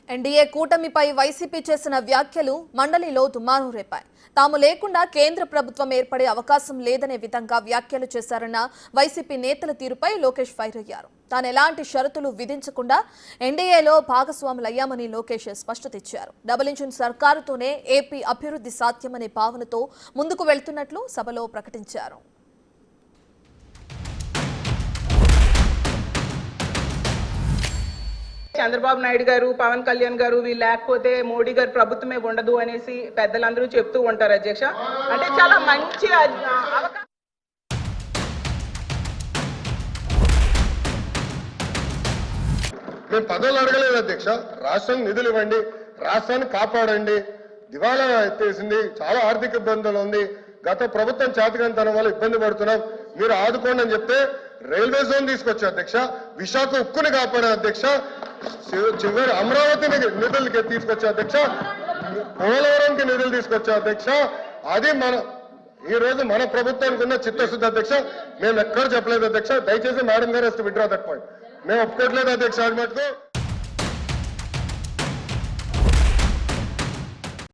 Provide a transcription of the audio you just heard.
NDA కూటమిపై YCP చేసిన వ్యాఖ్యలు మండలిలో దుమారం రేపాయి. తాము లేకుండా కేంద్ర ప్రభుత్వం ఏర్పడే అవకాశం లేదనే విధంగా వ్యాఖ్యలు చేశారన్న వైసీపీ నేతల తీరుపై లోకేష్ ఫైర్ అయ్యారు. తాను ఎలాంటి షరతులు విధించకుండా ఎన్డీఏలో భాగస్వాములయ్యామని లోకేష్ స్పష్టత ఇచ్చారు. డబుల్ ఇంజిన్ సర్కారుతోనే ఏపీ అభివృద్ధి సాధ్యమనే భావనతో ముందుకు వెళ్తున్నట్లు సభలో ప్రకటించారు. చంద్రబాబు నాయుడు గారు, పవన్ కళ్యాణ్ గారు వీళ్ళు లేకపోతే మోడీ గారు ప్రభుత్వమే ఉండదు అనేసి పెద్దలందరూ చెప్తూ ఉంటారు అధ్యక్ష. అంటే చాలా మంచి అవకాశం. మేము పదవులు అడగలేదు అధ్యక్ష. రాష్ట్రం నిధులు ఇవ్వండి, రాష్ట్రాన్ని కాపాడండి. దివాళా ఎత్తేసింది, చాలా ఆర్థిక ఇబ్బందులు ఉంది. గత ప్రభుత్వం చేతకంతనం వల్ల ఇబ్బంది పడుతున్నాం, మీరు ఆదుకోండి అని చెప్తే రైల్వే జోన్ తీసుకొచ్చా అధ్యక్ష. విశాఖ ఉక్కుని కాపాడా అధ్యక్ష. చివరి అమరావతిని నిధులకి తీసుకొచ్చా అధ్యక్ష. పోలవరంకి నిధులు తీసుకొచ్చా అధ్యక్ష. అది ఈ రోజు మన ప్రభుత్వానికి ఉన్న చిత్తశుద్ధి అధ్యక్ష. మేము ఎక్కడ చెప్పలేదు అధ్యక్ష. దయచేసి మేడం గారు విత్డ్రా దట్ పాయింట్. మేము ఒప్పుకోవట్లేదు అధ్యక్ష. అది మటుకు